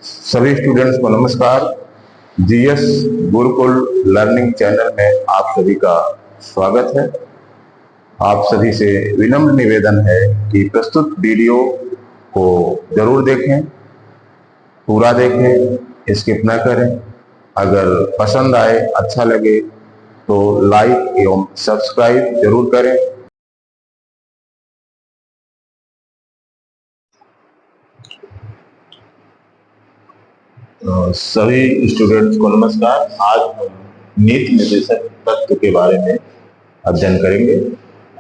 सभी स्टूडेंट्स को नमस्कार। जीएस गुरुकुल लर्निंग चैनल में आप सभी का स्वागत है। आप सभी से विनम्र निवेदन है कि प्रस्तुत वीडियो को जरूर देखें, पूरा देखें, स्किप न करें। अगर पसंद आए, अच्छा लगे तो लाइक एवं सब्सक्राइब जरूर करें। सभी स्टूडेंट्स को नमस्कार। आज हम नीति निर्देशक तत्व के बारे में अध्ययन करेंगे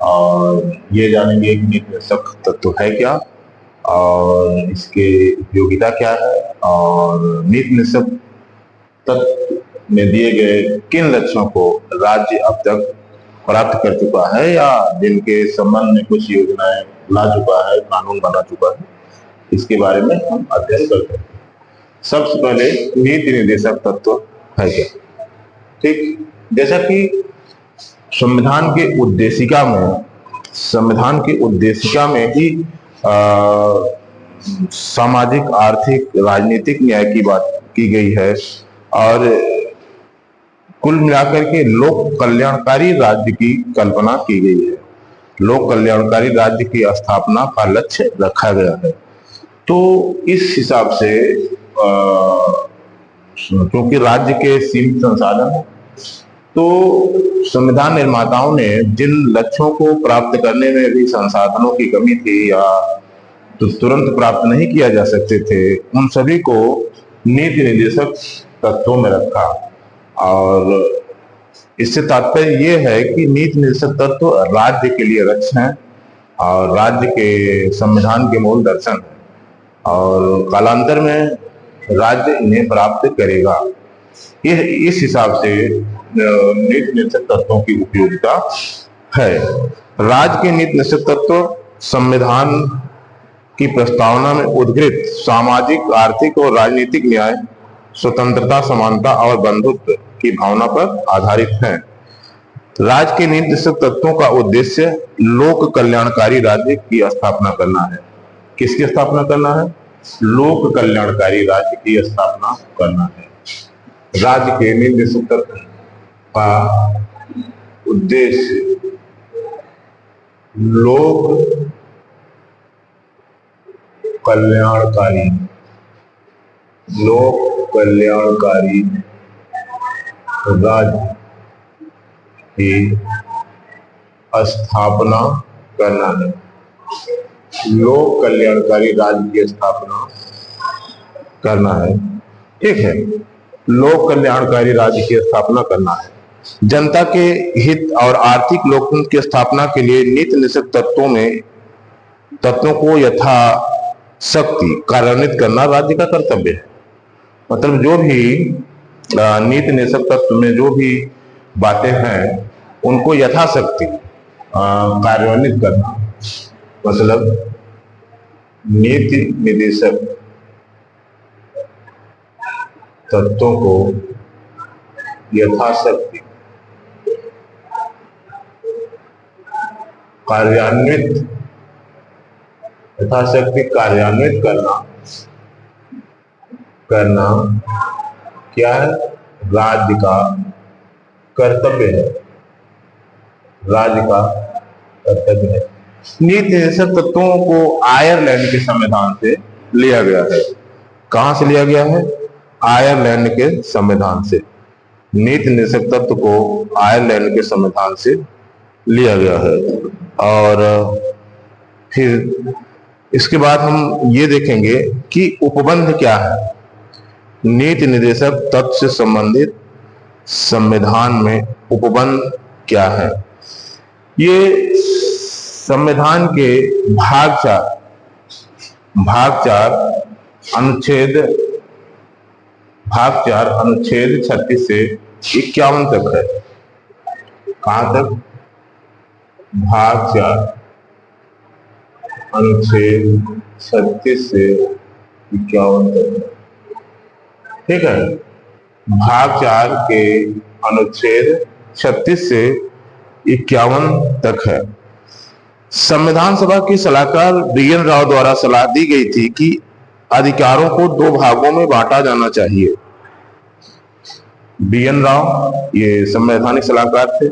और ये जानेंगे कि नीति निर्देशक तत्व है क्या और इसके उपयोगिता क्या है और नीति निर्देशक तत्व में दिए गए किन लक्ष्यों को राज्य अब तक प्राप्त कर चुका है या जिनके संबंध में कुछ योजनाएं ला चुका है, कानून बना चुका है, इसके बारे में हम अध्ययन करते हैं। सबसे पहले नीति निर्देशक तत्व है क्या। ठीक, जैसा कि संविधान के उद्देशिका में ही सामाजिक, आर्थिक, राजनीतिक न्याय की बात की गई है और कुल मिलाकर के लोक कल्याणकारी राज्य की कल्पना की गई है। लोक कल्याणकारी राज्य की स्थापना का लक्ष्य रखा गया है। तो इस हिसाब से क्योंकि राज्य के सीमित संसाधन हैं, तो संविधान निर्माताओं ने जिन लक्ष्यों को प्राप्त करने में भी संसाधनों की कमी थी या तो तुरंत प्राप्त नहीं किया जा सकते थे, उन सभी को नीति निर्देशक तत्वों में रखा। और इससे तात्पर्य ये है कि नीति निर्देशक तत्व राज्य के लिए लक्ष्य हैं और राज्य के संविधान के मूल दर्शन है और कालांतर में राज्य इन्हें प्राप्त करेगा। इस हिसाब से नीति निर्देशक तत्वों की उपयोगिता है। राज्य के नीति निर्देशक तत्व संविधान की प्रस्तावना में उद्धृत सामाजिक, आर्थिक और राजनीतिक न्याय, स्वतंत्रता, समानता और बंधुत्व की भावना पर आधारित हैं। राज्य के नीति निर्देशक तत्वों का उद्देश्य लोक कल्याणकारी राज्य की स्थापना करना है। किसकी स्थापना करना है? लोक कल्याणकारी राज्य की स्थापना करना है। राज्य के नीति निर्देशक तत्व का उद्देश्य लोक कल्याणकारी राज्य की स्थापना करना है। लोक कल्याणकारी राज्य की स्थापना करना है। ठीक है, लोक कल्याणकारी राज्य की स्थापना करना है। जनता के हित और आर्थिक लोकतंत्र की स्थापना के लिए नीति निर्देशक तत्वों को यथाशक्ति कार्यान्वित करना राज्य का कर्तव्य है। मतलब जो भी नीति निर्देशक तत्व में जो भी बातें हैं उनको यथाशक्ति कार्यान्वित करना, मतलब नीति निर्देशक तत्वों को यथाशक्ति कार्यान्वित करना क्या है? राज्य का कर्तव्य है। राज्य का कर्तव्य है। नीति निर्देशक तत्वों को आयरलैंड के संविधान से लिया गया है। कहां से लिया गया है? आयरलैंड के संविधान से। नीति निर्देशक तत्व को आयरलैंड के संविधान से लिया गया है। और फिर इसके बाद हम ये देखेंगे कि उपबंध क्या है। नीति निर्देशक तत्व से संबंधित संविधान में उपबंध क्या है? ये संविधान के भाग चार अनुच्छेद 36 से 51 तक है। कहां तक? भाग 4 अनुच्छेद 36 से 51 तक। ठीक है, भाग 4 के अनुच्छेद 36 से 51 तक है। संविधान सभा की सलाहकार BN राव द्वारा सलाह दी गई थी कि अधिकारों को दो भागों में बांटा जाना चाहिए। BN राव ये संवैधानिक सलाहकार थे,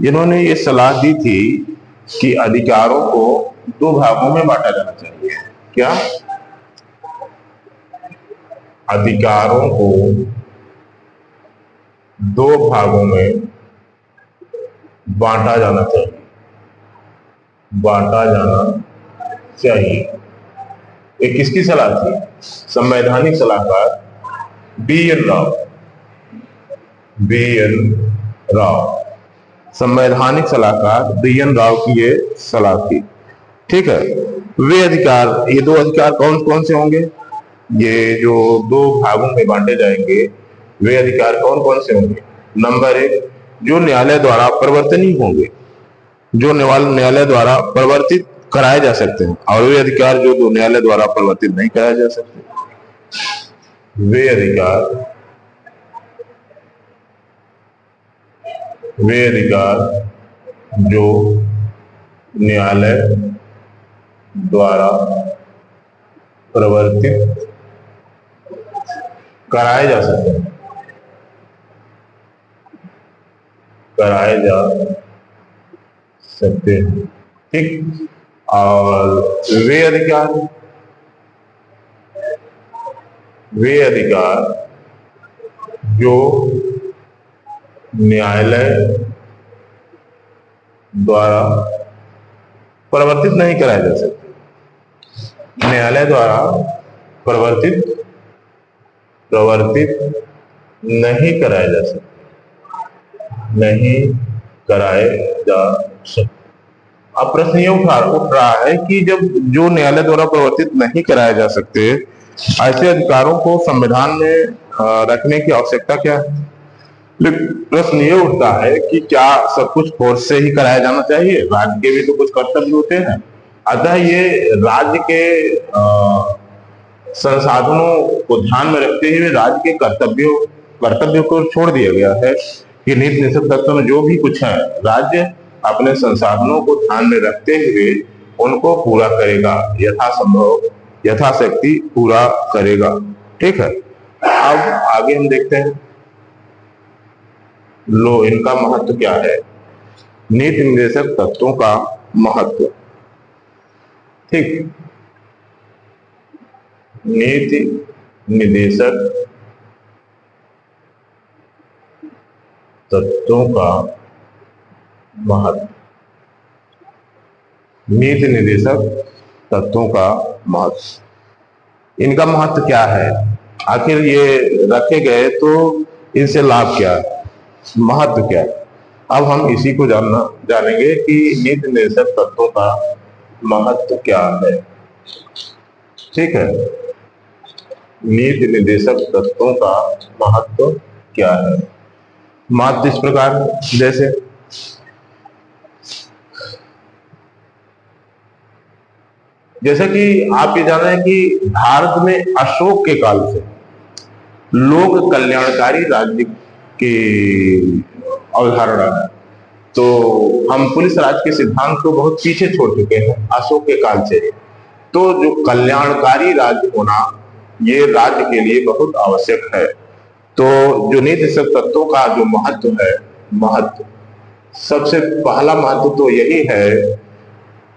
जिन्होंने ये सलाह दी थी कि अधिकारों को दो भागों में बांटा जाना चाहिए। क्या? अधिकारों को दो भागों में बांटा जाना चाहिए, बांटा जाना चाहिए। ये किसकी सलाह थी? संवैधानिक सलाहकार BN राव। BN राव, संवैधानिक सलाहकार BN राव की ये सलाह थी। ठीक है। वे अधिकार, ये दो अधिकार कौन कौन से होंगे? ये जो दो भागों में बांटे जाएंगे, वे अधिकार कौन कौन से होंगे? नंबर 1, जो न्यायालय द्वारा परिवर्तनीय होंगे, जो न्यायालय द्वारा परिवर्तित कराए जा सकते हैं, और वे अधिकार जो न्यायालय द्वारा परिवर्तित नहीं कराए जा सकते। वे अधिकार जो न्यायालय द्वारा परिवर्तित कराए जा सकते हैं, कराए जा सकते हैं। ठीक। और वे अधिकार जो न्यायालय द्वारा परिवर्तित नहीं कराए जा सकते, न्यायालय द्वारा परिवर्तित नहीं कराए जा सकते, नहीं कराए जा सकते। अब प्रश्न ये उठ रहा है कि जब जो न्यायालय द्वारा परिवर्तित नहीं कराए जा सकते, ऐसे अधिकारों को संविधान में रखने की आवश्यकता क्या है? प्रश्न ये उठता है कि क्या सब कुछ फोर्स से ही कराया जाना चाहिए? राज्य के भी तो कुछ कर्तव्य होते हैं। अतः ये राज्य के संसाधनों को ध्यान में रखते हुए राज्य के कर्तव्यों को छोड़ दिया गया है कि नीति निषेध तत्व में जो भी कुछ है, राज्य अपने संसाधनों को ध्यान में रखते हुए उनको पूरा करेगा, यथासंभव यथाशक्ति पूरा करेगा। ठीक है। अब आगे हम देखते हैं इनका महत्व क्या है, नीति निर्देशक तत्वों का महत्व। ठीक। नीति निर्देशक तत्वों का महत्व, नीति निर्देशक तत्वों का महत्व। इनका महत्व क्या है? आखिर ये रखे गए तो इनसे लाभ क्या है, महत्व क्या है? अब हम इसी को जानेंगे कि नीति निर्देशक तत्वों का महत्व क्या है। ठीक है। नीति निर्देशक तत्वों का महत्व क्या है? महत्व इस प्रकार, जैसे कि आप ये जान रहे हैं कि भारत में अशोक के काल से लोक कल्याणकारी राज्य की अवधारणा है। तो हम पुलिस राज के सिद्धांत को बहुत पीछे छोड़ चुके हैं अशोक के काल से। तो जो कल्याणकारी राज्य होना, ये राज्य के लिए बहुत आवश्यक है। तो जो नीति निर्देशक तत्वों का जो महत्व है, सबसे पहला महत्व तो यही है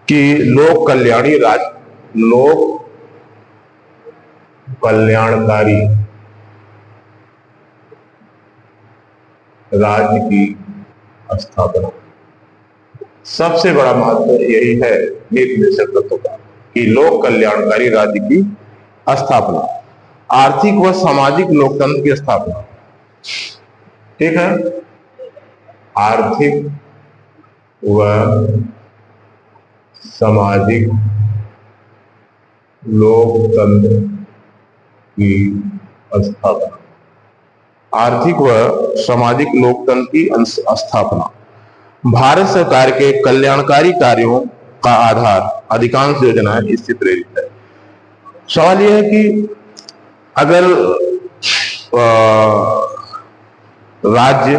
कि लोक कल्याणकारी राज्य की स्थापना। सबसे बड़ा महत्व यही है नीति निर्देशक तत्वों का कि लोक कल्याणकारी राज्य की स्थापना, आर्थिक व सामाजिक लोकतंत्र की स्थापना। ठीक है। आर्थिक व सामाजिक लोकतंत्र की स्थापना, आर्थिक व सामाजिक लोकतंत्र की स्थापना। भारत सरकार के कल्याणकारी कार्यों का आधार अधिकांश योजनाएं इससे प्रेरित है। सवाल यह है कि अगर राज्य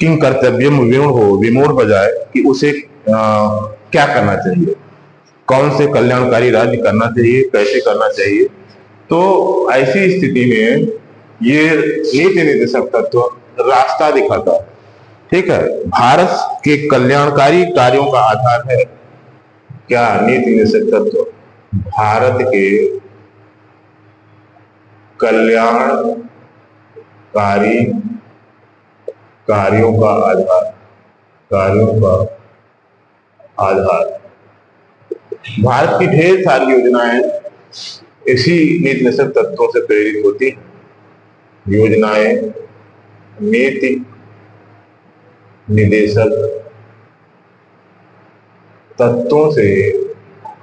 किन कर्तव्यों में विमूढ़ हो जाए कि उसे क्या करना चाहिए, कौन से कल्याणकारी राज्य करना चाहिए, कैसे करना चाहिए, तो ऐसी स्थिति में ये नीति निर्देशक तत्व रास्ता दिखाता है। ठीक है, भारत के कल्याणकारी कार्यों का आधार है क्या? नीति निर्देशक तत्व भारत के कल्याणकारी कार्यों का आधार। भारत की ढेर सारी योजनाएं इसी नीति निर्देशक तत्वों से प्रेरित होती हैं। योजनाएं नीति निर्देशक तत्वों से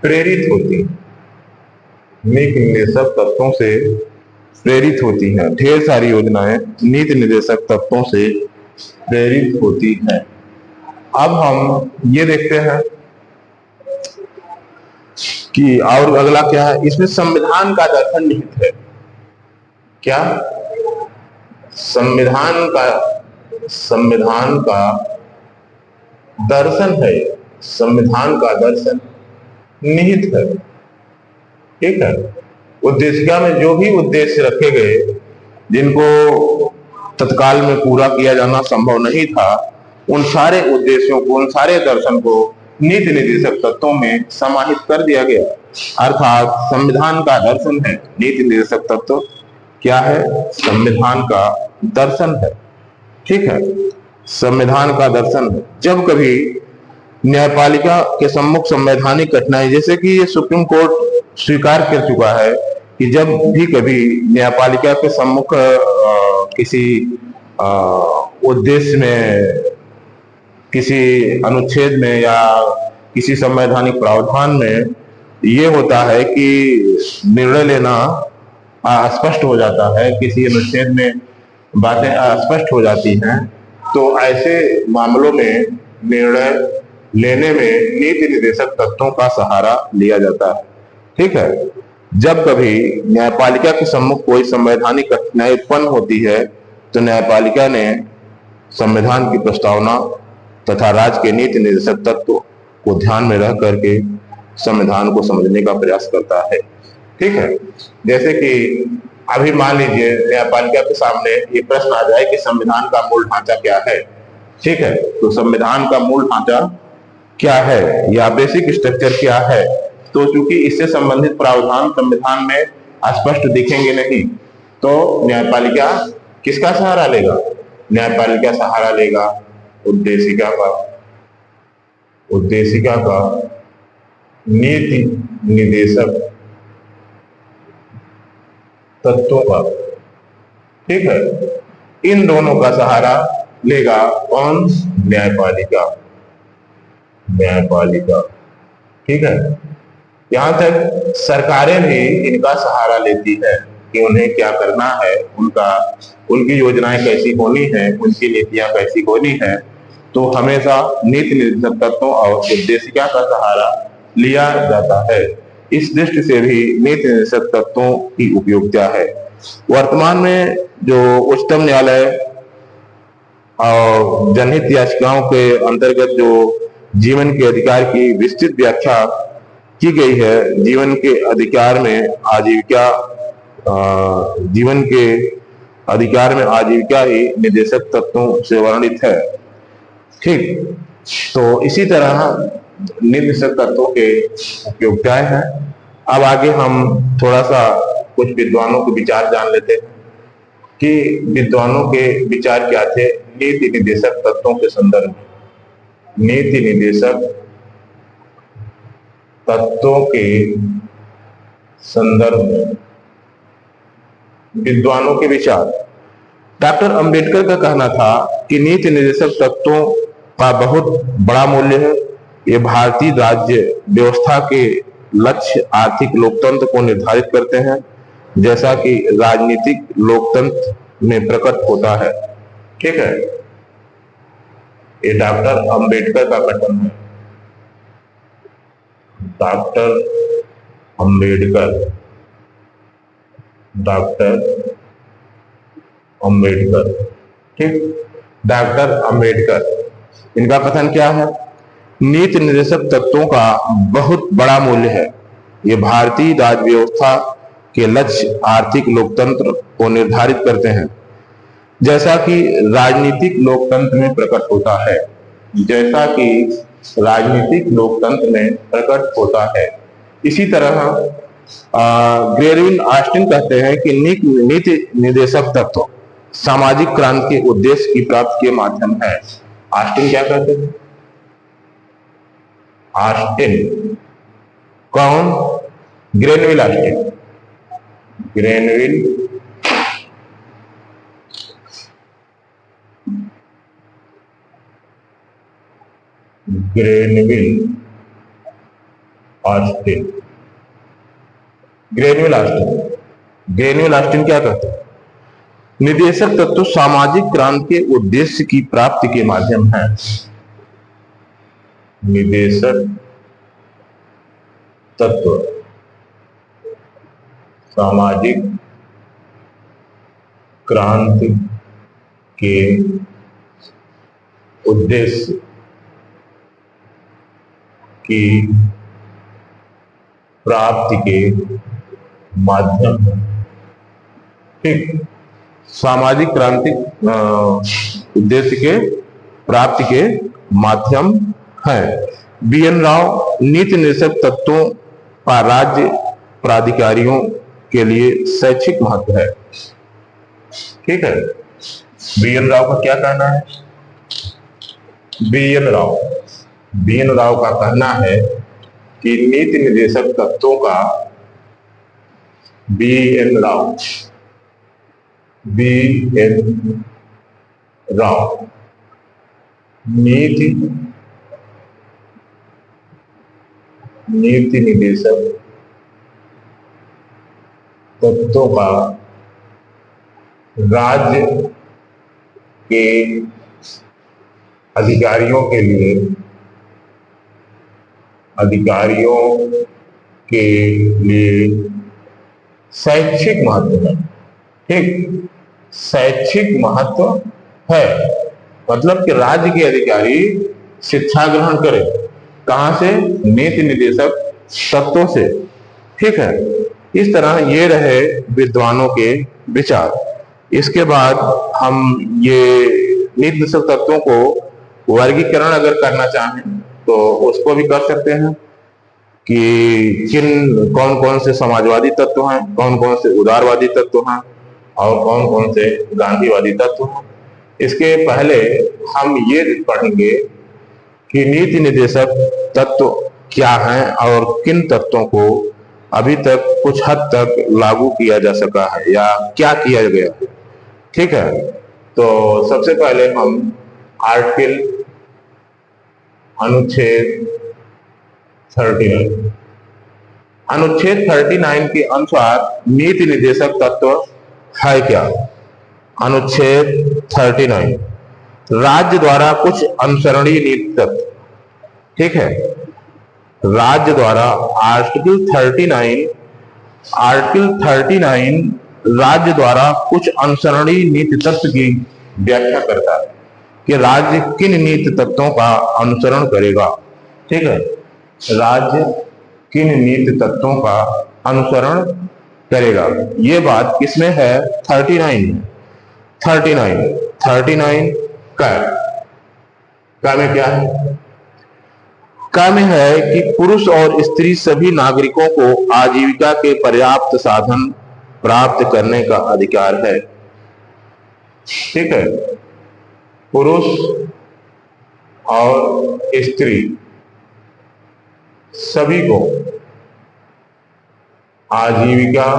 प्रेरित होती हैं। नीति निर्देशक तत्वों से प्रेरित होती हैं। ढेर सारी योजनाएं नीति निर्देशक तत्वों से प्रेरित होती हैं। अब हम ये देखते हैं कि और अगला क्या है, इसमें संविधान का दर्शन निहित है। क्या? संविधान का दर्शन है। संविधान का दर्शन निहित है। ठीक है, उद्देशिका में जो भी उद्देश्य रखे गए जिनको तत्काल में पूरा किया जाना संभव नहीं था, उन सारे उद्देश्यों को, उन सारे दर्शन को नीति निर्देशक तत्वों में समाहित कर दिया गया। अर्थात संविधान का दर्शन है नीति निर्देशक तत्व। क्या है? संविधान का दर्शन है। ठीक है, संविधान का दर्शन है। जब कभी न्यायपालिका के सम्मुख संवैधानिक कठिनाई, जैसे कि ये सुप्रीम कोर्ट स्वीकार कर चुका है कि जब भी कभी न्यायपालिका के सम्मुख किसी उद्देश्य में, किसी अनुच्छेद में या किसी संवैधानिक प्रावधान में ये होता है कि निर्णय लेना अस्पष्ट हो जाता है, किसी अनुच्छेद में बातें अस्पष्ट हो जाती हैं, तो ऐसे मामलों में निर्णय लेने में नीति निर्देशक तत्वों का सहारा लिया जाता है। ठीक है, जब कभी न्यायपालिका के सम्मुख कोई संवैधानिक कठिनाई उत्पन्न होती है तो न्यायपालिका ने संविधान की प्रस्तावना तथा राज्य के नीति निर्देशक तत्व को ध्यान में रख करके संविधान को समझने का प्रयास करता है। ठीक है, जैसे कि अभी मान लीजिए न्यायपालिका के सामने ये प्रश्न आ जाए कि संविधान का मूल ढांचा क्या है। ठीक है, तो संविधान का मूल ढांचा क्या है या बेसिक स्ट्रक्चर क्या है, तो चूंकि इससे संबंधित प्रावधान संविधान में स्पष्ट दिखेंगे नहीं, तो न्यायपालिका किसका सहारा लेगा? न्यायपालिका सहारा लेगा उद्देशिका का नीति निर्देशक तत्वों का। ठीक है, इन दोनों का सहारा लेगा कौन? न्यायपालिका। ठीक है, यहां तक सरकारें भी इनका सहारा लेती है कि उन्हें क्या करना है, उनकी योजनाएं कैसी होनी है, उनकी नीतियां कैसी होनी है। तो हमेशा नीति निर्देशक तत्वों और उद्देशिका का सहारा लिया जाता है। इस दृष्टि से भी नीति निर्देशक तत्वों की उपयोगिता है। वर्तमान में जो उच्चतम न्यायालय और जनहित याचिकाओं के अंतर्गत जो जीवन के अधिकार की विस्तृत व्याख्या की गई है, जीवन के अधिकार में आजीविका, जीवन के अधिकार में आजीविका ही निर्देशक तत्वों से वर्णित है। ठीक, तो इसी तरह निर्देशक तत्वों के उपयोगिताएं हैं। अब आगे हम थोड़ा सा कुछ विद्वानों के विचार जान लेते हैं कि विद्वानों के विचार क्या थे नीति निर्देशक तत्वों के संदर्भ में। नीति निर्देशक तत्वों के संदर्भ में विद्वानों के विचार। डॉक्टर अंबेडकर का कहना था कि नीति निर्देशक तत्वों का बहुत बड़ा मूल्य है। ये भारतीय राज्य व्यवस्था के लक्ष्य आर्थिक लोकतंत्र को निर्धारित करते हैं, जैसा कि राजनीतिक लोकतंत्र में प्रकट होता है। ठीक है, ये डॉक्टर अंबेडकर का कथन है। डॉक्टर अंबेडकर, ठीक, डॉक्टर अंबेडकर, इनका कथन क्या है? नीति निर्देशक तत्वों का बहुत बड़ा मूल्य है। ये भारतीय राज्य व्यवस्था के लक्ष्य आर्थिक लोकतंत्र को निर्धारित करते हैं, जैसा कि राजनीतिक लोकतंत्र में प्रकट होता है। जैसा कि राजनीतिक लोकतंत्र में प्रकट होता है। इसी तरह ग्रेरविन ऑस्टिन कहते हैं कि नीति निर्देशक तत्व सामाजिक क्रांति के उद्देश्य की प्राप्ति के माध्यम है। ऑस्टिन क्या कहते हैं? ऑस्टिन कौन? Granville Austin. Granville Austin. Granville Austin क्या कहते हैं? निर्देशक तत्व सामाजिक क्रांति के उद्देश्य की प्राप्ति के माध्यम है। निर्देशक तत्व सामाजिक क्रांति के उद्देश्य की प्राप्ति के माध्यम है। ठीक, सामाजिक क्रांति उद्देश्य के प्राप्ति के माध्यम है। बी.एन. राव नीति निर्देशक तत्वों का राज्य प्राधिकारियों के लिए शैक्षिक महत्व है। ठीक है, बी.एन. राव का क्या कहना है? बी.एन. राव का कहना है कि नीति निर्देशक तत्वों का बी.एन. राव नीति निर्देशक तत्वों का राज्य के अधिकारियों के लिए शैक्षिक महत्व है। ठीक, शैक्षिक महत्व है, मतलब कि राज्य के अधिकारी शिक्षा ग्रहण करें। कहां से? नीति निर्देशक तत्वों से। ठीक है, इस तरह ये रहे विद्वानों के विचार। इसके बाद हम ये नीति निर्देशक तत्वों को वर्गीकरण अगर करना चाहें तो उसको भी कर सकते हैं कि कौन कौन से समाजवादी तत्व हैं, कौन कौन से उदारवादी तत्व हैं और कौन कौन से गांधीवादी तत्व हैं। इसके पहले हम ये पढ़ेंगे कि नीति निर्देशक तत्व क्या हैं और किन तत्वों को अभी तक कुछ हद तक लागू किया जा सका है या क्या किया गया है। ठीक है, तो सबसे पहले हम आर्टिकल अनुच्छेद 39 के अनुसार नीति निर्देशक तत्व है क्या? अनुच्छेद 39 राज्य द्वारा कुछ अनुसरणीय नीति तत्व। ठीक है, राज्य द्वारा आर्टिकल 39 राज्य द्वारा कुछ अनुसरणीय नीति तत्व की व्याख्या करता है कि राज्य किन नीति तत्वों का अनुसरण करेगा। ठीक है, राज्य किन नीति तत्वों का अनुसरण करेगा, ये बात किसमें है? 39 का में क्या है? का में है कि पुरुष और स्त्री सभी नागरिकों को आजीविका के पर्याप्त साधन प्राप्त करने का अधिकार है। ठीक है, पुरुष और स्त्री सभी को आजीविका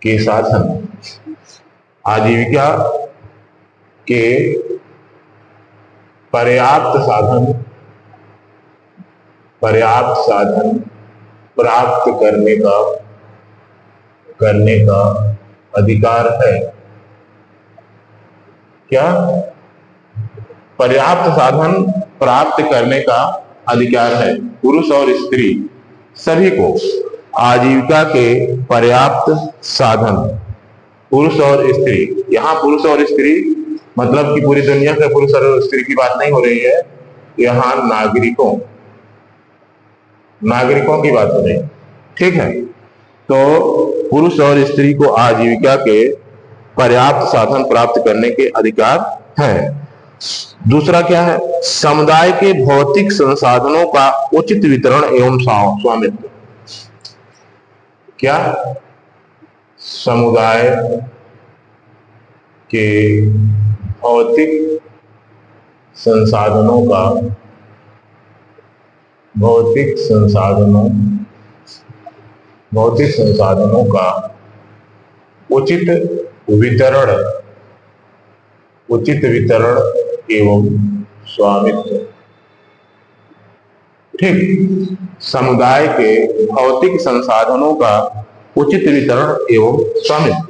के साधन, आजीविका के पर्याप्त साधन प्राप्त करने का अधिकार है। क्या? पर्याप्त साधन प्राप्त करने का अधिकार है। पुरुष और स्त्री सभी को आजीविका के पर्याप्त साधन, पुरुष और स्त्री, यहाँ पुरुष और स्त्री मतलब कि पूरी दुनिया के पुरुष और स्त्री की बात नहीं हो रही है, यहाँ नागरिकों की बात हो रही, ठीक है। तो पुरुष और स्त्री को आजीविका के पर्याप्त साधन प्राप्त करने के अधिकार हैं। दूसरा क्या है, समुदाय के भौतिक संसाधनों का उचित वितरण एवं स्वामित्व। क्या, समुदाय के भौतिक संसाधनों का भौतिक संसाधनों का उचित वितरण एवं स्वामित्व। ठीक, समुदाय के भौतिक संसाधनों का उचित वितरण एवं स्वामित्व।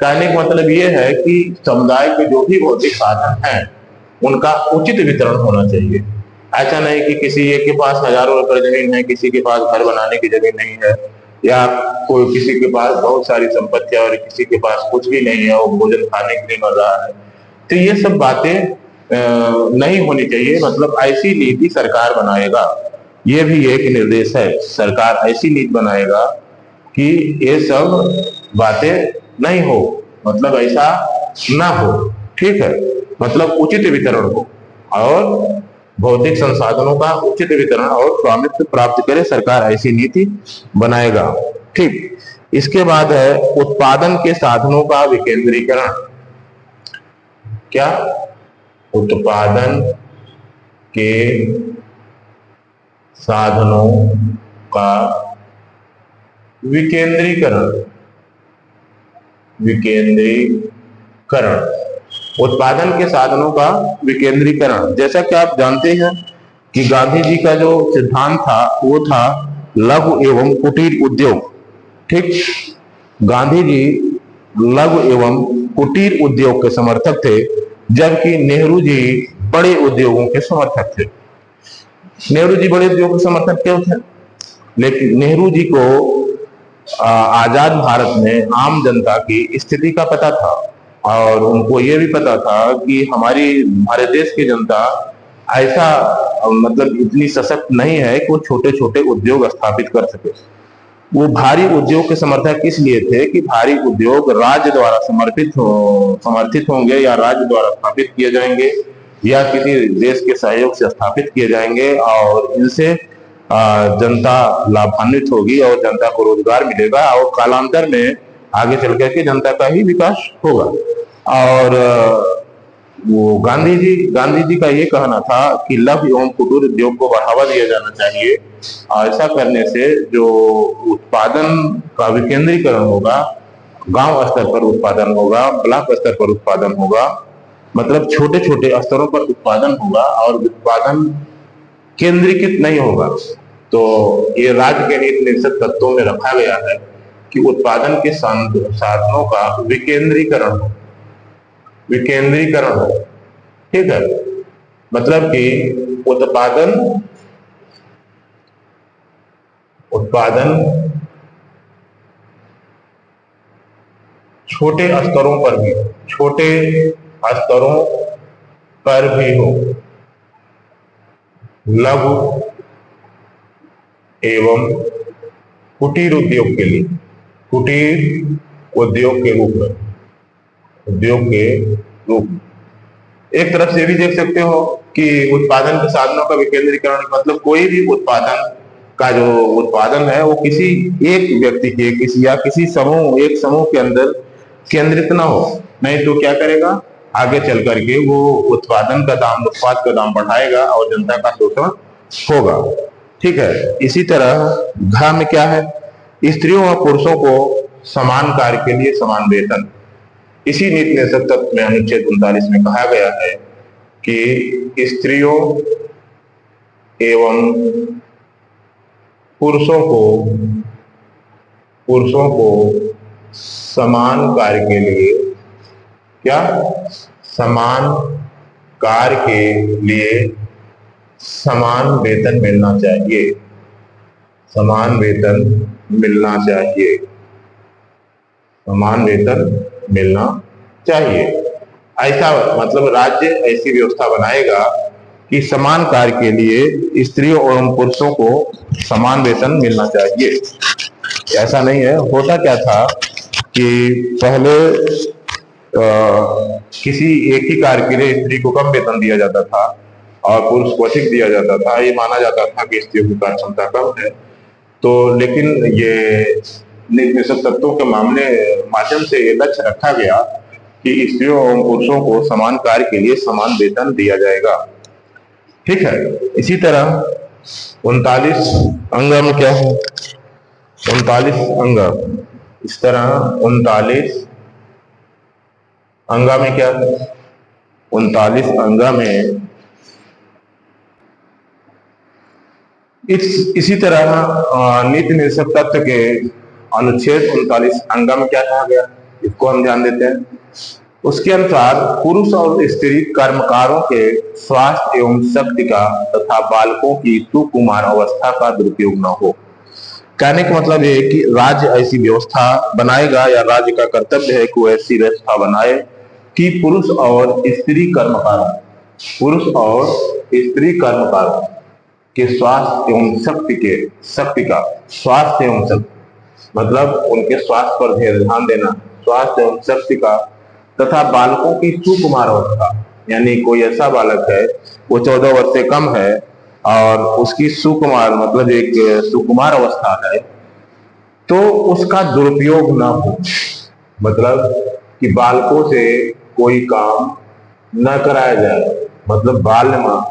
कहने का मतलब यह है कि समुदाय के जो भी भौतिक साधन हैं उनका उचित वितरण होना चाहिए। ऐसा नहीं कि किसी एक के पास हजारों एकड़ जमीन है, किसी के पास घर बनाने की जमीन नहीं है, या कोई किसी के पास बहुत सारी संपत्ति और किसी के पास कुछ भी नहीं है, वो भोजन खाने के लिए मर रहा है। तो ये सब बातें नहीं होनी चाहिए। मतलब ऐसी नीति सरकार बनाएगा, ये भी एक निर्देश है, सरकार ऐसी नीति बनाएगा कि ये सब बातें नहीं हो, मतलब ऐसा ना हो, ठीक है। मतलब उचित वितरण हो और भौतिक संसाधनों का उचित वितरण और स्वामित्व प्राप्त करे, सरकार ऐसी नीति बनाएगा। ठीक, इसके बाद है उत्पादन के साधनों का विकेंद्रीकरण। क्या, उत्पादन के साधनों का विकेंद्रीकरण। उत्पादन के साधनों का विकेंद्रीकरण। जैसा कि आप जानते हैं कि गांधी जी का जो सिद्धांत था वो था लघु एवं कुटीर उद्योग। ठीक, गांधी जी लघु एवं कुटीर उद्योग के समर्थक थे, जबकि नेहरू जी बड़े उद्योगों के समर्थक थे। नेहरू जी बड़े उद्योग के समर्थक क्यों थे? लेकिन नेहरू जी को आजाद भारत में आम जनता की स्थिति का पता था और उनको ये भी पता था कि हमारी भारत देश की जनता ऐसा मतलब इतनी सशक्त नहीं है कि वो छोटे छोटे उद्योग स्थापित कर सके। वो भारी उद्योग के समर्थक इसलिए थे कि भारी उद्योग राज्य द्वारा समर्थित होंगे या राज्य द्वारा स्थापित किए जाएंगे या किसी देश के सहयोग से स्थापित किए जाएंगे और इनसे जनता लाभान्वित होगी और जनता को रोजगार मिलेगा और कालांतर में आगे चल करके जनता का ही विकास होगा। और वो गांधी जी का ये कहना था कि लघु एवं कुटीर उद्योग को बढ़ावा दिया जाना चाहिए। ऐसा करने से जो उत्पादन का विकेंद्रीकरण होगा, गांव स्तर पर उत्पादन होगा, ब्लॉक स्तर पर उत्पादन होगा, मतलब छोटे छोटे स्तरों पर उत्पादन होगा और उत्पादन केंद्रीकृत नहीं होगा। तो ये राज्य के नीति निर्देशक तत्वों में रखा गया है कि उत्पादन के साधनों का विकेंद्रीकरण हो। ठीक है, मतलब कि उत्पादन छोटे स्तरों पर भी हो, लघु एवं कुटीर उद्योग के लिए, कुटीर उद्योग के रूप में एक तरफ से भी देख सकते हो कि उत्पादन के साधनों का विकेंद्रीकरण मतलब कोई भी उत्पादन का जो उत्पादन है वो किसी एक व्यक्ति के किसी समूह के अंदर केंद्रित ना हो, नहीं तो क्या करेगा, आगे चल करके वो उत्पाद का दाम बढ़ाएगा और जनता का शोषण होगा। ठीक है, इसी तरह घ में क्या है, स्त्रियों और पुरुषों को समान कार्य के लिए समान वेतन। इसी नीति निर्देशक तत्व में अनुच्छेद 39 में कहा गया है कि स्त्रियों एवं पुरुषों को समान कार्य के लिए समान वेतन मिलना चाहिए। समान वेतन मिलना चाहिए। ऐसा मतलब राज्य ऐसी व्यवस्था बनाएगा कि समान कार्य के लिए स्त्रियों एवं पुरुषों को समान वेतन मिलना चाहिए। ऐसा नहीं है, होता क्या था कि पहले किसी एक ही कार्य के लिए स्त्री को कम वेतन दिया जाता था और पुरुष को अधिक दिया जाता था। ये माना जाता था कि स्त्रियों की कार्य क्षमता कम है। तो लेकिन ये निषेध तत्वों के माध्यम से ये लक्ष्य रखा गया कि स्त्रियों एवं पुरुषों को समान कार्य के लिए समान वेतन दिया जाएगा। ठीक है। इसी तरह 39 अंग में क्या है, 39 अंग, इस तरह 39 अंगा में क्या है, 39 अंगा में इसी तरह नीति निषेध तत्व के अनुच्छेद 39 अंगा में क्या कहा गया, इसको हम ध्यान देते हैं। उसके अनुसार पुरुष और स्त्री कर्मकारों के स्वास्थ्य एवं शक्ति का तथा बालकों की सुकुमार अवस्था का दुरुपयोग न हो। कहने का मतलब ये है कि राज्य ऐसी व्यवस्था बनाएगा या राज्य का कर्तव्य है कि वो ऐसी व्यवस्था बनाए कि पुरुष और स्त्री कर्मकारों के स्वास्थ्य एवं शक्ति का स्वास्थ्य एवं शक्ति मतलब उनके स्वास्थ्य पर ध्यान देना, स्वास्थ्य एवं शक्ति का तथा बालकों की सुकुमार अवस्था, यानी कोई ऐसा बालक है वो 14 वर्ष से कम है और उसकी सुकुमार मतलब एक सुकुमार अवस्था है, तो उसका दुरुपयोग ना हो। मतलब कि बालकों से कोई काम न कराया जाए, मतलब बाल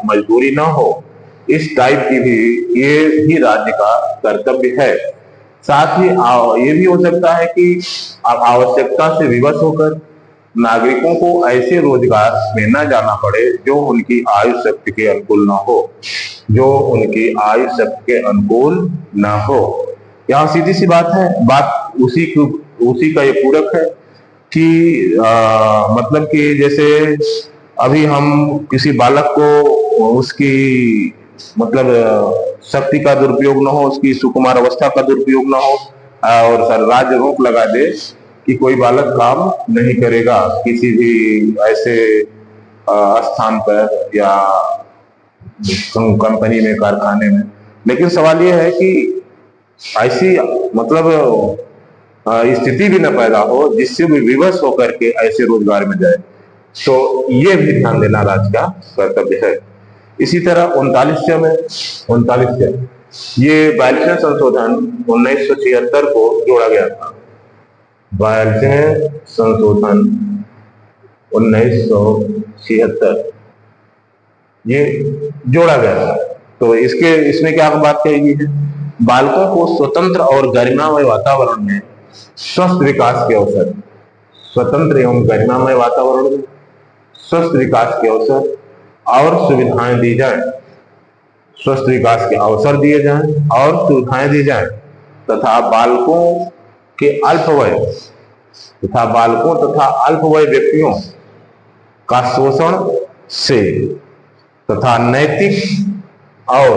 मजदूरी ना हो, इस टाइप की भी ये भी राज्य का कर्तव्य है। साथ ही ये भी हो सकता है कि आवश्यकता से विवश होकर नागरिकों को ऐसे रोजगार में न जाना पड़े जो उनकी आयु शक्ति के अनुकूल ना हो, यहाँ सीधी सी बात है, बात उसी का ये पूरक है कि मतलब कि जैसे अभी हम किसी बालक को उसकी मतलब शक्ति का दुरुपयोग न हो, उसकी सुकुमार अवस्था का दुरुपयोग न हो और राज्य रोक लगा दे कि कोई बालक काम नहीं करेगा किसी भी ऐसे स्थान पर या कंपनी में, कारखाने में। लेकिन सवाल यह है कि ऐसी मतलब स्थिति भी न पैदा हो जिससे भी विवश होकर के ऐसे रोजगार में जाए, तो ये भी ध्यान देना राज्य का कर्तव्य है। इसी तरह 39 ये 42वें संशोधन 1976 को जोड़ा गया था। 42वें संशोधन 1976 ये जोड़ा गया था। तो इसमें क्या बात कही गई है, बालकों को स्वतंत्र और गरिमामय वातावरण में स्वस्थ विकास के अवसर, स्वतंत्र एवं गरिमामय वातावरण में स्वस्थ विकास के अवसर और सुविधाएं दी जाए, स्वस्थ विकास के अवसर दिए जाएं और सुविधाएं दी जाएं तथा बालकों तथा अल्पवय व्यक्तियों का शोषण से तथा नैतिक और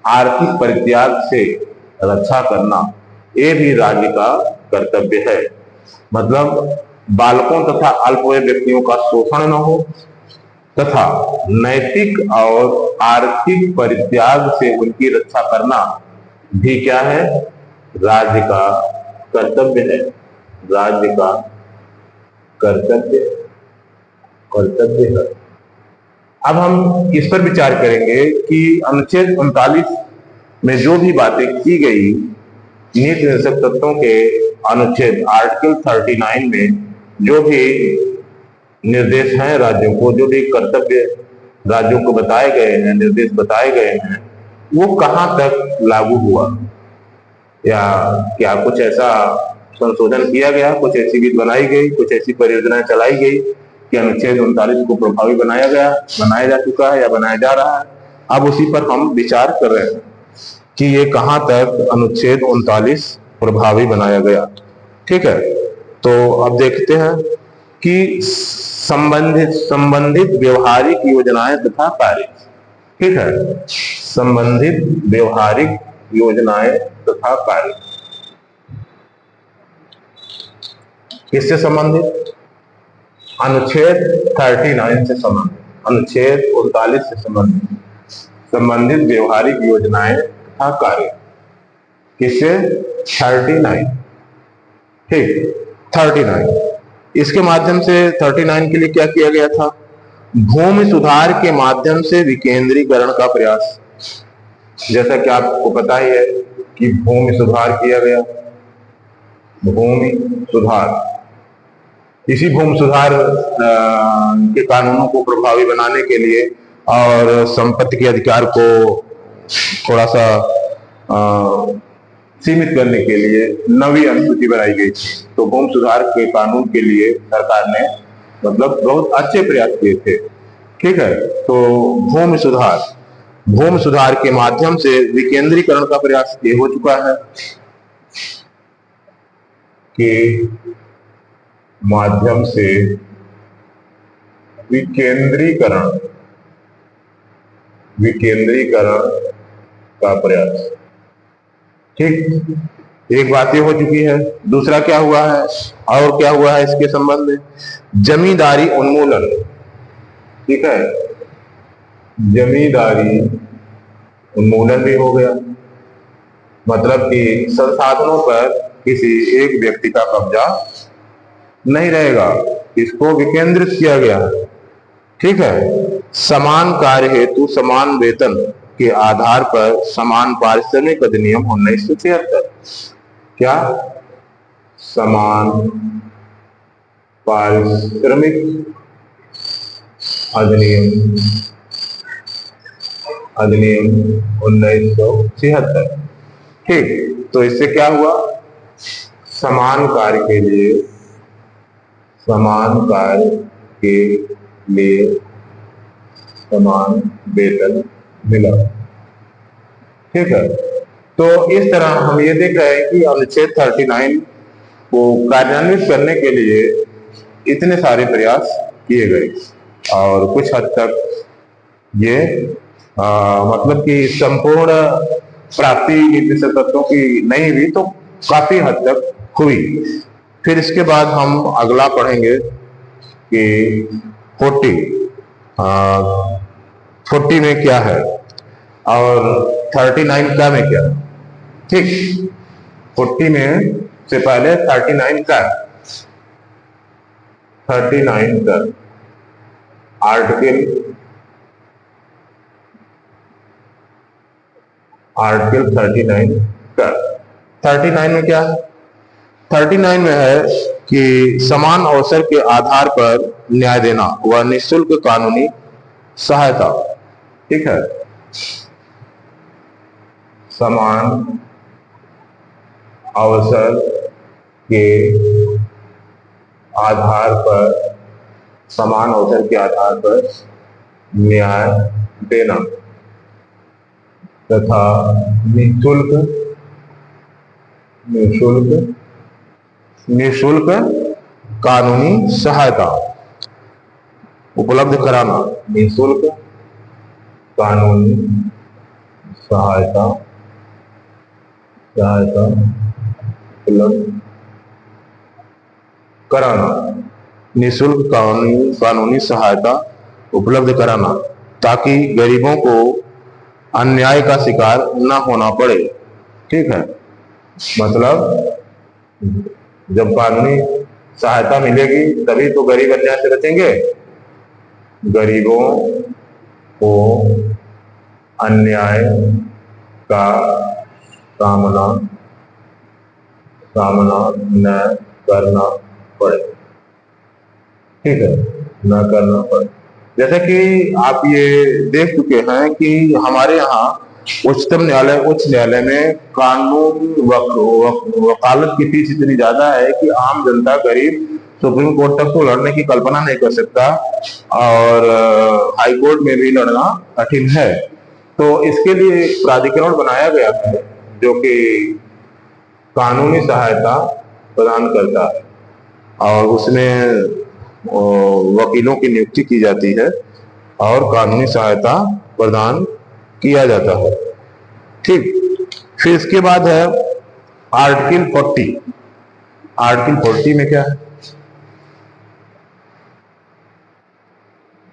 आर्थिक परित्याग से रक्षा करना, ये भी राज्य का कर्तव्य है। मतलब बालकों तथा अल्पवय व्यक्तियों का शोषण न हो तथा नैतिक और आर्थिक परित्याग से उनकी रक्षा करना भी क्या है, राज्य का कर्तव्य है। राज्य का कर्तव्य है। अब हम इस पर विचार करेंगे कि अनुच्छेद 39 में जो भी बातें की गई नीति निषेध तत्वों के अनुच्छेद आर्टिकल 39 में जो भी निर्देश हैं राज्यों को, जो भी कर्तव्य राज्यों को बताए गए हैं, निर्देश बताए गए हैं, वो कहां तक लागू हुआ या क्या कुछ ऐसा संशोधन किया गया, कुछ ऐसी विधि बनाई गई, कुछ ऐसी परियोजनाएं चलाई गई कि अनुच्छेद 39 को प्रभावी बनाया जा चुका है या बनाया जा रहा है। अब उसी पर हम विचार कर रहे हैं कि ये कहां तक अनुच्छेद 39 प्रभावी बनाया गया। ठीक है, तो अब देखते हैं कि संबंधित व्यवहारिक योजनाएं तथा कार्य। ठीक है, संबंधित व्यवहारिक योजनाएं तथा कार्य किससे संबंधित, अनुच्छेद 39 से संबंधित, अनुच्छेद 39 से संबंधित व्यवहारिक योजनाएं था कार्य। किससे? 39। ठीक, 39। इसके माध्यम से 39 के लिए क्या किया गया था? भूमि सुधार के माध्यम से विकेंद्रीकरण का प्रयास। जैसा कि आपको पता ही है कि भूमि सुधार किया गया। भूमि सुधार, इसी भूमि सुधार के कानूनों को प्रभावी बनाने के लिए और संपत्ति के अधिकार को थोड़ा सा सीमित करने के लिए नवी अनुसूची बनाई गई थी। तो भूमि सुधार के कानून के लिए सरकार ने मतलब बहुत अच्छे प्रयास किए थे। ठीक है, तो भूमि सुधार के माध्यम से विकेंद्रीकरण का प्रयास ये हो चुका है कि माध्यम से विकेंद्रीकरण का प्रयास। ठीक, एक बात ये हो चुकी है। दूसरा क्या हुआ है और क्या हुआ है इसके संबंध में? जमींदारी उन्मूलन। ठीक है, जमींदारी उन्मूलन भी हो गया। मतलब कि संसाधनों पर किसी एक व्यक्ति का कब्जा नहीं रहेगा, इसको विकेंद्रित किया गया है। ठीक है, समान कार्य हेतु समान वेतन के आधार पर समान पारिश्रमिक अधिनियम 1973। क्या? समान पारिश्रमिक अधिनियम 1973। ठीक, तो इससे क्या हुआ? समान कार्य के लिए समान वेतन मिला। ठीक है, तो इस तरह हम ये देख रहे हैं कि अनुच्छेद 39 को कार्यान्वित करने के लिए इतने सारे प्रयास किए गए और कुछ हद तक ये मतलब कि संपूर्ण प्राप्ति नीति तत्वों की नहीं हुई तो काफी हद तक हुई। फिर इसके बाद हम अगला पढ़ेंगे कि 40 में क्या है और 39 का में क्या है। ठीक, 40 में से पहले 39 का आर्टिकल 39 का 39 में क्या है? 39 में है कि समान अवसर के आधार पर न्याय देना व निःशुल्क कानूनी सहायता। ठीक है, समान अवसर के आधार पर न्याय देना तथा निःशुल्क कानूनी सहायता उपलब्ध कराना। निःशुल्क कानूनी सहायता उपलब्ध कराना। निःशुल्क कानूनी सहायता उपलब्ध कराना ताकि गरीबों को अन्याय का शिकार न होना पड़े। ठीक है, मतलब जब कानूनी सहायता मिलेगी तभी तो गरीब अन्याय से बचेंगे। गरीबों को अन्याय का सामना न करना पड़े। ठीक है, न करना पड़े। जैसे कि आप ये देख चुके हैं कि हमारे यहाँ उच्च न्यायालय में कानून वकालत की फीस इतनी ज्यादा है कि आम जनता गरीब सुप्रीम कोर्ट तक तो लड़ने की कल्पना नहीं कर सकता और हाई कोर्ट में भी लड़ना कठिन है। तो इसके लिए एक प्राधिकरण बनाया गया है जो कि कानूनी सहायता प्रदान करता है और उसमें वकीलों की नियुक्ति की जाती है और कानूनी सहायता प्रदान किया जाता है। ठीक, फिर इसके बाद है आर्टिकल 40। आर्टिकल 40 में क्या है?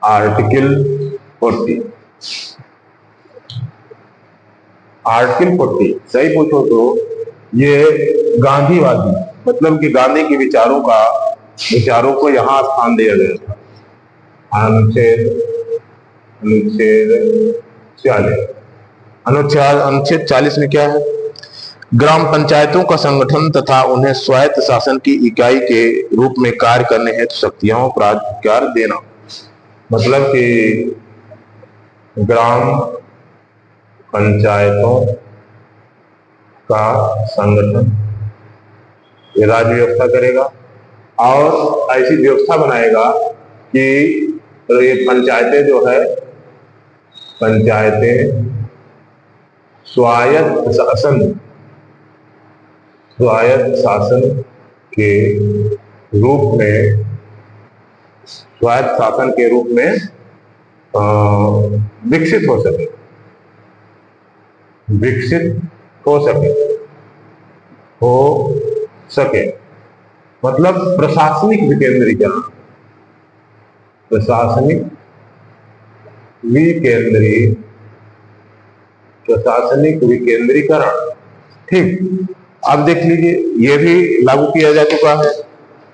आर्टिकल 40 आर्टिकल 40 सही पूछो तो ये गांधीवादी, मतलब कि गांधी के विचारों को यहाँ स्थान दिया गया था। अनुच्छेद अनुच्छेद 40 अनुच्छेद 40 में क्या है? ग्राम पंचायतों का संगठन तथा उन्हें स्वायत्त शासन की इकाई के रूप में कार्य करने हेतु शक्तियां और प्राधिकार देना। मतलब कि ग्राम पंचायतों का संगठन ये राज्य व्यवस्था करेगा और ऐसी व्यवस्था बनाएगा कि ये पंचायतें जो है, पंचायतें स्वायत्त शासन के रूप में स्वायत्त शासन के रूप में विकसित हो सके, विकसित हो सके मतलब प्रशासनिक विकेंद्रीकरण, प्रशासनिक विकेंद्रीकरण। ठीक, अब देख लीजिए ये भी लागू किया जा चुका है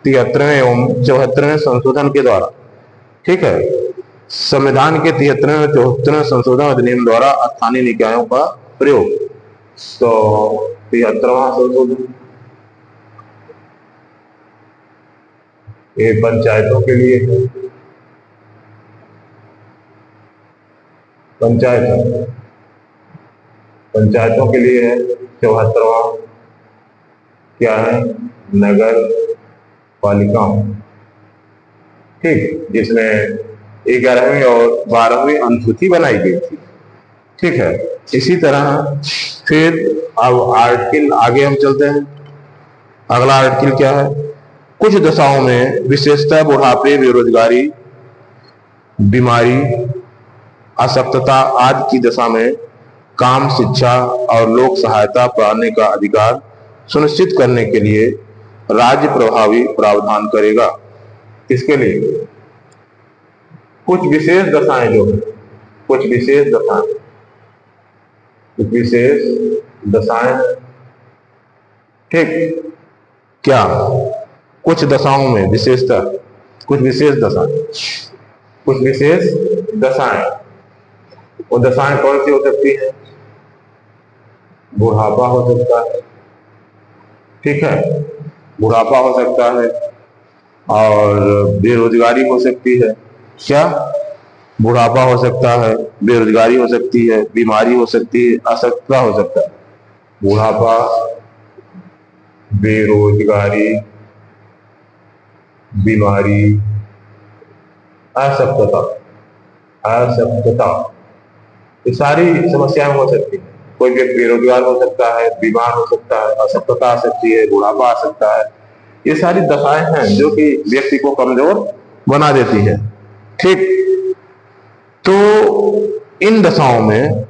73वें एवं 74वें संशोधन के द्वारा। ठीक है, संविधान के 73वें और 74वें संशोधन अधिनियम द्वारा स्थानीय निकायों का प्रयोग। तो 73वां संशोधन ये पंचायतों के लिए है। पंचायतों के लिए है। 74वां क्या है? नगर पालिकाओं। ठीक, जिसमें 11वीं और 12वीं अनुसूची बनाई गई थी। ठीक है, इसी तरह फिर अब आर्टिकल आगे हम चलते हैं। अगला आर्टिकल क्या है? कुछ दशाओं में विशेषतः बुढ़ापे, बेरोजगारी, बीमारी, अशक्तता आदि की दशा में काम, शिक्षा और लोक सहायता पाने का अधिकार सुनिश्चित करने के लिए राज्य प्रभावी प्रावधान करेगा। इसके लिए कुछ विशेष दशाएं जो है, कुछ विशेष दशाएं। ठीक, क्या? कुछ दशाओं में विशेषतः कुछ विशेष दशाएं। वो दशाएं कौन सी हो सकती है? बुढ़ापा हो सकता है। ठीक है, बुढ़ापा हो सकता है और बेरोजगारी हो सकती है। क्या? बुढ़ापा हो सकता है, बेरोजगारी हो सकती है, बीमारी हो सकती है, अशक्तता हो सकता है। बुढ़ापा, बेरोजगारी, बीमारी, अशक्तता ये सारी समस्याएं हो सकती है। कोई व्यक्ति बेरोजगार हो सकता है, बीमार हो सकता है, अशक्तता आ सकती है, बुढ़ापा आ सकता है। ये सारी दशाएं हैं जो कि व्यक्ति को कमजोर बना देती है। ठीक, तो इन दशाओं में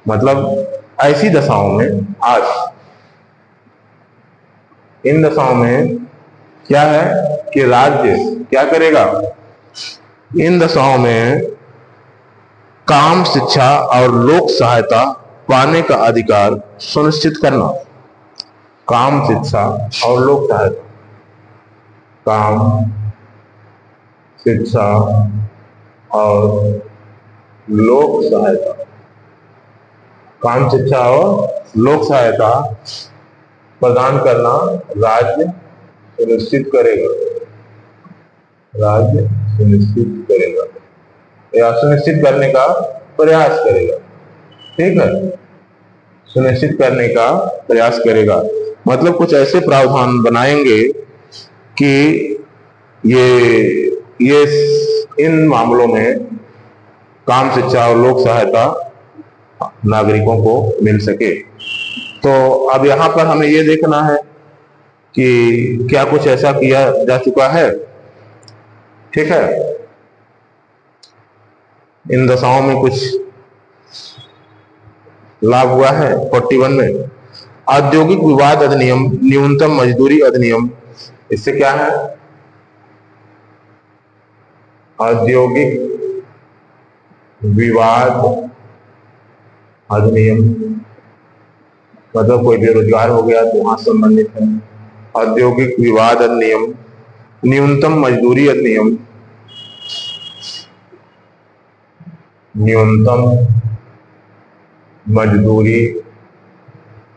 मतलब ऐसी दशाओं में आज इन दशाओं में क्या है कि राज्य क्या करेगा? इन दशाओं में काम, शिक्षा और लोक सहायता पाने का अधिकार सुनिश्चित करना। काम, शिक्षा और लोक सहायता, काम, शिक्षा और लोक सहायता, काम, शिक्षा और लोक सहायता प्रदान करना राज्य सुनिश्चित करेगा। राज्य सुनिश्चित करेगा या सुनिश्चित करने का प्रयास करेगा। ठीक है, सुनिश्चित करने का प्रयास करेगा मतलब कुछ ऐसे प्रावधान बनाएंगे कि ये इन मामलों में काम, शिक्षा और लोक सहायता नागरिकों को मिल सके। तो अब यहाँ पर हमें ये देखना है कि क्या कुछ ऐसा किया जा चुका है। ठीक है, इन दशाओं में कुछ लाभ हुआ है। 41 में औद्योगिक विवाद अधिनियम, न्यूनतम मजदूरी अधिनियम, इससे क्या है? औद्योगिक विवाद अधिनियम, मतलब कोई बेरोजगार हो गया तो वहां संबंधित है। औद्योगिक विवाद अधिनियम, न्यूनतम मजदूरी अधिनियम, न्यूनतम मजदूरी,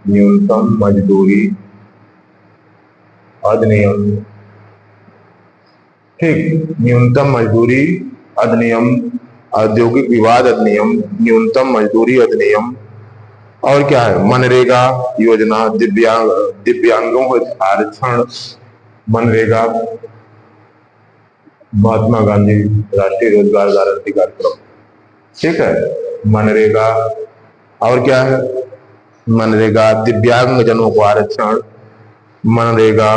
न्यूनतम मजदूरी अधिनियम, ठीक, न्यूनतम मजदूरी अधिनियम, औद्योगिक विवाद अधिनियम, न्यूनतम मजदूरी अधिनियम, और क्या है, मनरेगा योजना, दिव्यांगों को आरक्षण, मनरेगा, महात्मा गांधी राष्ट्रीय रोजगार गारंटी कार्यक्रम, ठीक है, मनरेगा, और क्या है, मनरेगा, दिव्यांग जनों को आरक्षण, मनरेगा,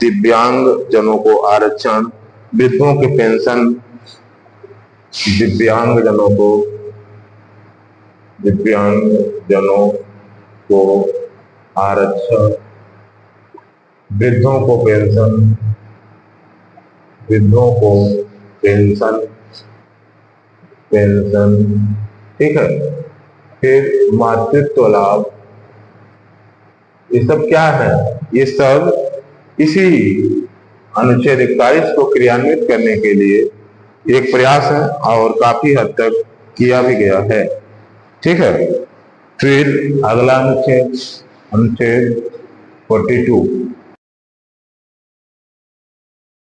दिव्यांग जनों को आरक्षण, वृद्धों की पेंशन, दिव्यांग जनों को, दिव्यांग जनों को आरक्षण, वृद्धों को पेंशन, वृद्धों को पेंशन, पेंशन, ठीक है। फिर मातृत्व लाभ, ये सब क्या है, ये सब इसी अनुच्छेद 41 को क्रियान्वित करने के लिए एक प्रयास है और काफी हद तक किया भी गया है, ठीक है। फिर अगला अनुच्छेद, अनुच्छेद 42,